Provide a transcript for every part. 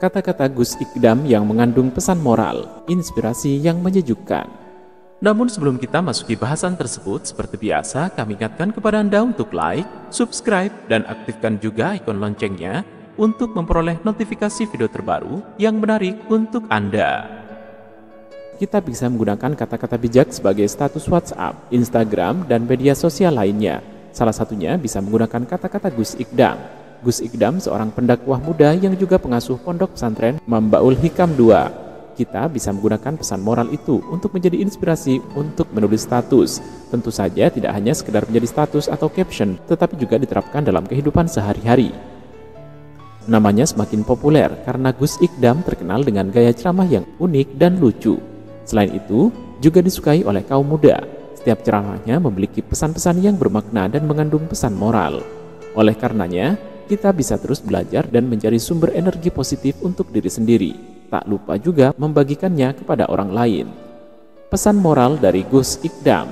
Kata-kata Gus Ikdam yang mengandung pesan moral, inspirasi yang menyejukkan. Namun sebelum kita masuki bahasan tersebut, seperti biasa kami ingatkan kepada Anda untuk like, subscribe, dan aktifkan juga ikon loncengnya untuk memperoleh notifikasi video terbaru yang menarik untuk Anda. Kita bisa menggunakan kata-kata bijak sebagai status WhatsApp, Instagram, dan media sosial lainnya. Salah satunya bisa menggunakan kata-kata Gus Ikdam. Gus Ikdam seorang pendakwah muda yang juga pengasuh pondok pesantren Mambaul Hikam II. Kita bisa menggunakan pesan moral itu untuk menjadi inspirasi untuk menulis status. Tentu saja tidak hanya sekedar menjadi status atau caption, tetapi juga diterapkan dalam kehidupan sehari-hari. Namanya semakin populer karena Gus Ikdam terkenal dengan gaya ceramah yang unik dan lucu. Selain itu, juga disukai oleh kaum muda. Setiap ceramahnya memiliki pesan-pesan yang bermakna dan mengandung pesan moral. Oleh karenanya, kita bisa terus belajar dan mencari sumber energi positif untuk diri sendiri. Tak lupa juga membagikannya kepada orang lain. Pesan moral dari Gus Ikdam.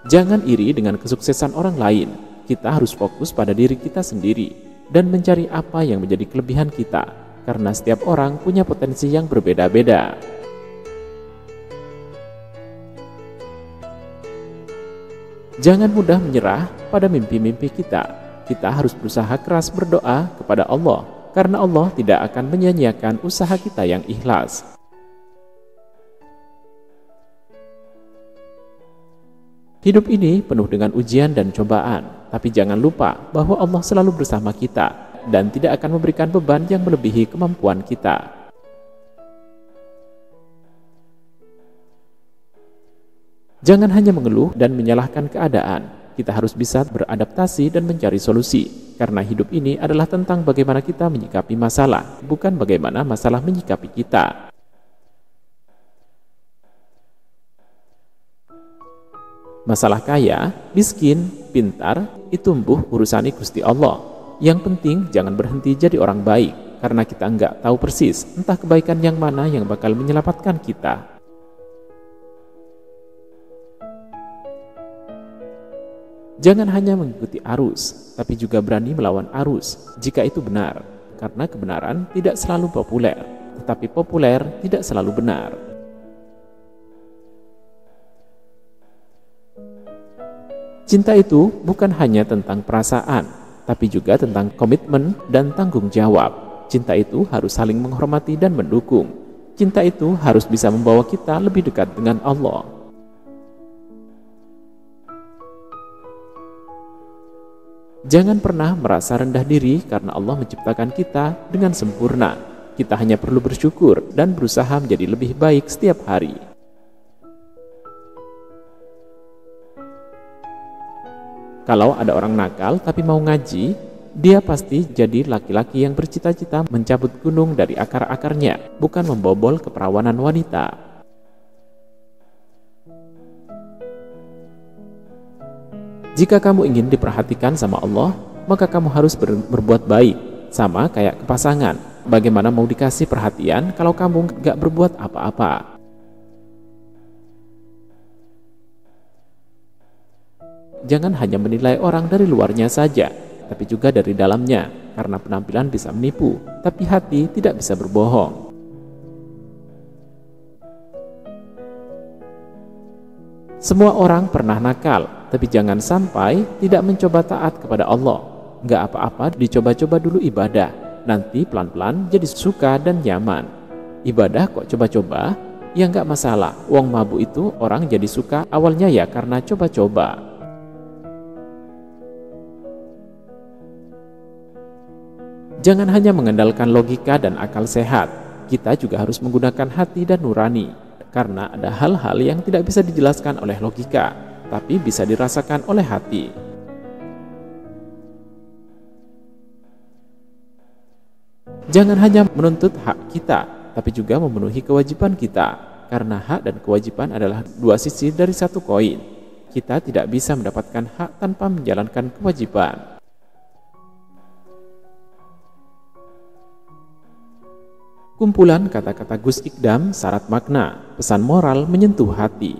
Jangan iri dengan kesuksesan orang lain. Kita harus fokus pada diri kita sendiri dan mencari apa yang menjadi kelebihan kita, karena setiap orang punya potensi yang berbeda-beda. Jangan mudah menyerah pada mimpi-mimpi kita. Kita harus berusaha keras berdoa kepada Allah, karena Allah tidak akan menyia-nyiakan usaha kita yang ikhlas. Hidup ini penuh dengan ujian dan cobaan, tapi jangan lupa bahwa Allah selalu bersama kita dan tidak akan memberikan beban yang melebihi kemampuan kita. Jangan hanya mengeluh dan menyalahkan keadaan. Kita harus bisa beradaptasi dan mencari solusi, karena hidup ini adalah tentang bagaimana kita menyikapi masalah, bukan bagaimana masalah menyikapi kita. Masalah kaya, miskin, pintar, itu urusan Gusti Allah. Yang penting jangan berhenti jadi orang baik, karena kita enggak tahu persis entah kebaikan yang mana yang bakal menyelamatkan kita. Jangan hanya mengikuti arus, tapi juga berani melawan arus jika itu benar, karena kebenaran tidak selalu populer, tetapi populer tidak selalu benar. Cinta itu bukan hanya tentang perasaan, tapi juga tentang komitmen dan tanggung jawab. Cinta itu harus saling menghormati dan mendukung. Cinta itu harus bisa membawa kita lebih dekat dengan Allah. Jangan pernah merasa rendah diri karena Allah menciptakan kita dengan sempurna. Kita hanya perlu bersyukur dan berusaha menjadi lebih baik setiap hari. Kalau ada orang nakal tapi mau ngaji, dia pasti jadi laki-laki yang bercita-cita mencabut gunung dari akar-akarnya, bukan membobol keperawanan wanita. Jika kamu ingin diperhatikan sama Allah, maka kamu harus berbuat baik, sama kayak ke pasangan. Bagaimana mau dikasih perhatian kalau kamu gak berbuat apa-apa? Jangan hanya menilai orang dari luarnya saja, tapi juga dari dalamnya, karena penampilan bisa menipu, tapi hati tidak bisa berbohong. Semua orang pernah nakal, tapi jangan sampai tidak mencoba taat kepada Allah. Nggak apa-apa dicoba-coba dulu ibadah, nanti pelan-pelan jadi suka dan nyaman. Ibadah kok coba-coba? Ya nggak masalah, wong mabuk itu orang jadi suka awalnya ya karena coba-coba. Jangan hanya mengandalkan logika dan akal sehat, kita juga harus menggunakan hati dan nurani. Karena ada hal-hal yang tidak bisa dijelaskan oleh logika, tapi bisa dirasakan oleh hati. Jangan hanya menuntut hak kita, tapi juga memenuhi kewajiban kita. Karena hak dan kewajiban adalah dua sisi dari satu koin. Kita tidak bisa mendapatkan hak tanpa menjalankan kewajiban. Kumpulan kata-kata Gus Ikdam syarat makna, pesan moral menyentuh hati.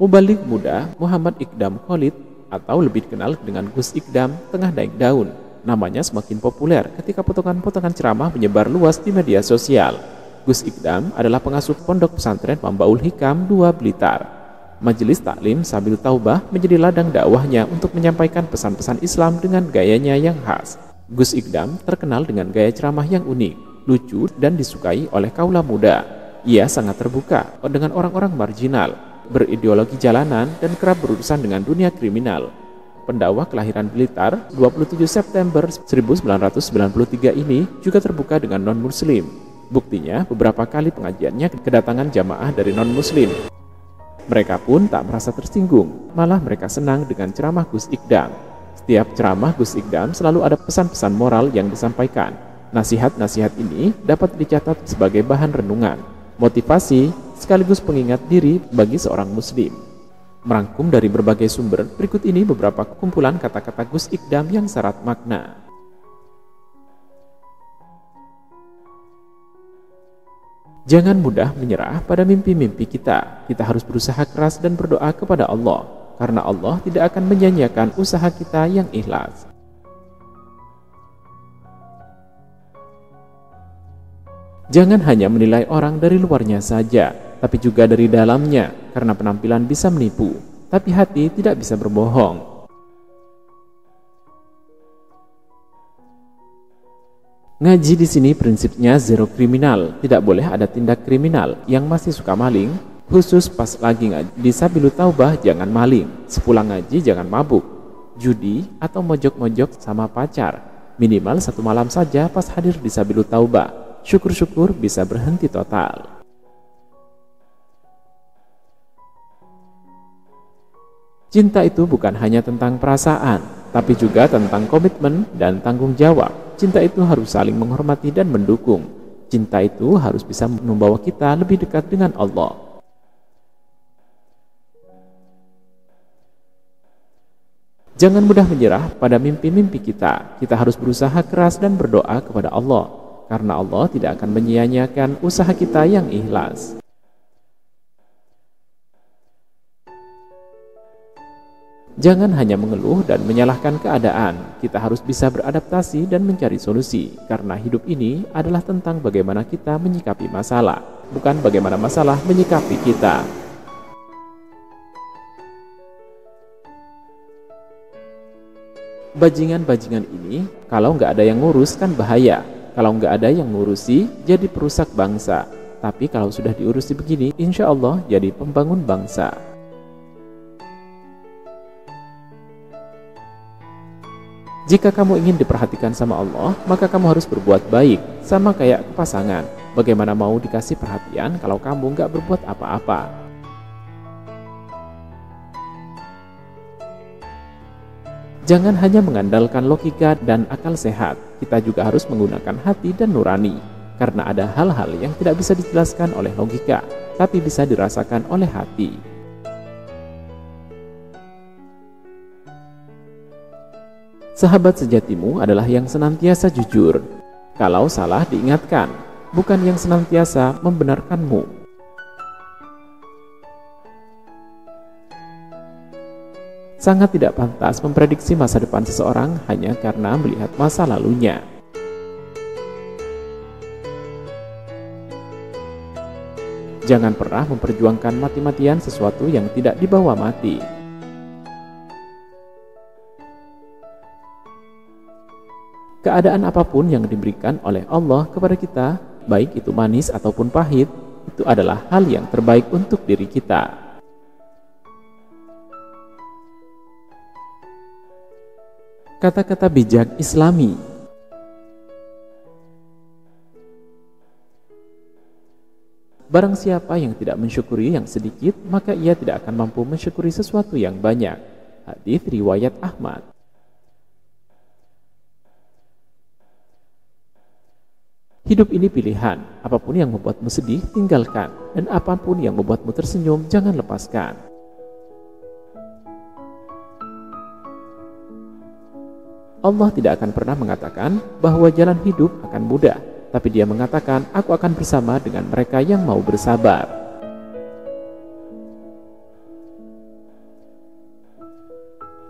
Mubalik muda Muhammad Ikdam Khalid atau lebih dikenal dengan Gus Ikdam, tengah naik daun. Namanya semakin populer ketika potongan-potongan ceramah menyebar luas di media sosial. Gus Ikdam adalah pengasuh pondok pesantren Mambaul Hikam 2 Blitar. Majelis Taklim Sabil Taubah menjadi ladang dakwahnya untuk menyampaikan pesan-pesan Islam dengan gayanya yang khas. Gus Ikdam terkenal dengan gaya ceramah yang unik, lucu, dan disukai oleh kaula muda. Ia sangat terbuka dengan orang-orang marginal, berideologi jalanan, dan kerap berurusan dengan dunia kriminal. Pendakwah kelahiran Blitar 27 September 1993 ini juga terbuka dengan non-muslim. Buktinya beberapa kali pengajiannya kedatangan jamaah dari non-muslim. Mereka pun tak merasa tersinggung, malah mereka senang dengan ceramah Gus Ikdam. Setiap ceramah Gus Ikdam selalu ada pesan-pesan moral yang disampaikan. Nasihat-nasihat ini dapat dicatat sebagai bahan renungan, motivasi, sekaligus pengingat diri bagi seorang muslim. Merangkum dari berbagai sumber, berikut ini beberapa kumpulan kata-kata Gus Ikdam yang syarat makna. Jangan mudah menyerah pada mimpi-mimpi kita. Kita harus berusaha keras dan berdoa kepada Allah, karena Allah tidak akan menyanyiakan usaha kita yang ikhlas. Jangan hanya menilai orang dari luarnya saja, tapi juga dari dalamnya, karena penampilan bisa menipu, tapi hati tidak bisa berbohong. Ngaji di sini prinsipnya zero kriminal, tidak boleh ada tindak kriminal. Yang masih suka maling, khusus pas lagi ngaji di Sabilu Taubah jangan maling, sepulang ngaji jangan mabuk, judi atau mojok-mojok sama pacar. Minimal 1 malam saja pas hadir di Sabilu Taubah. Syukur-syukur bisa berhenti total. Cinta itu bukan hanya tentang perasaan, tapi juga tentang komitmen dan tanggung jawab. Cinta itu harus saling menghormati dan mendukung. Cinta itu harus bisa membawa kita lebih dekat dengan Allah. Jangan mudah menyerah pada mimpi-mimpi kita. Kita harus berusaha keras dan berdoa kepada Allah, karena Allah tidak akan menyia-nyiakan usaha kita yang ikhlas. Jangan hanya mengeluh dan menyalahkan keadaan. Kita harus bisa beradaptasi dan mencari solusi, karena hidup ini adalah tentang bagaimana kita menyikapi masalah, bukan bagaimana masalah menyikapi kita. Bajingan-bajingan ini, kalau nggak ada yang ngurus kan bahaya. Kalau nggak ada yang ngurusi, jadi perusak bangsa. Tapi kalau sudah diurusi begini, insya Allah jadi pembangun bangsa. Jika kamu ingin diperhatikan sama Allah, maka kamu harus berbuat baik. Sama kayak pasangan. Bagaimana mau dikasih perhatian kalau kamu nggak berbuat apa-apa? Jangan hanya mengandalkan logika dan akal sehat, kita juga harus menggunakan hati dan nurani. Karena ada hal-hal yang tidak bisa dijelaskan oleh logika, tapi bisa dirasakan oleh hati. Sahabat sejatimu adalah yang senantiasa jujur. Kalau salah diingatkan, bukan yang senantiasa membenarkanmu. Sangat tidak pantas memprediksi masa depan seseorang hanya karena melihat masa lalunya. Jangan pernah memperjuangkan mati-matian sesuatu yang tidak dibawa mati. Keadaan apapun yang diberikan oleh Allah kepada kita, baik itu manis ataupun pahit, itu adalah hal yang terbaik untuk diri kita. Kata-kata bijak Islami. Barang siapa yang tidak mensyukuri yang sedikit, maka ia tidak akan mampu mensyukuri sesuatu yang banyak. Hadis riwayat Ahmad. Hidup ini pilihan. Apapun yang membuatmu sedih, tinggalkan. Dan apapun yang membuatmu tersenyum, jangan lepaskan. Allah tidak akan pernah mengatakan bahwa jalan hidup akan mudah, tapi Dia mengatakan, aku akan bersama dengan mereka yang mau bersabar.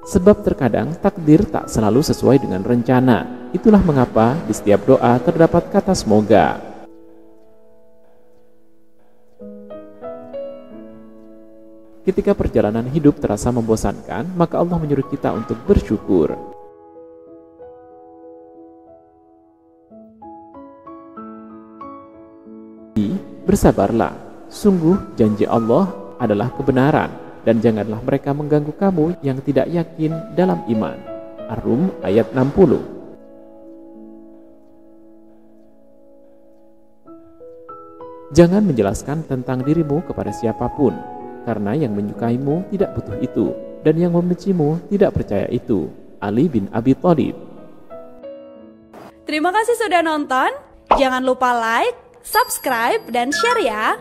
Sebab terkadang takdir tak selalu sesuai dengan rencana. Itulah mengapa di setiap doa terdapat kata semoga. Ketika perjalanan hidup terasa membosankan, maka Allah menyuruh kita untuk bersyukur. Bersabarlah, sungguh janji Allah adalah kebenaran, dan janganlah mereka mengganggu kamu yang tidak yakin dalam iman. Ar-Rum ayat 60. Jangan menjelaskan tentang dirimu kepada siapapun, karena yang menyukaimu tidak butuh itu, dan yang membencimu tidak percaya itu. Ali bin Abi Thalib. Terima kasih sudah nonton. Jangan lupa like, subscribe, dan share ya.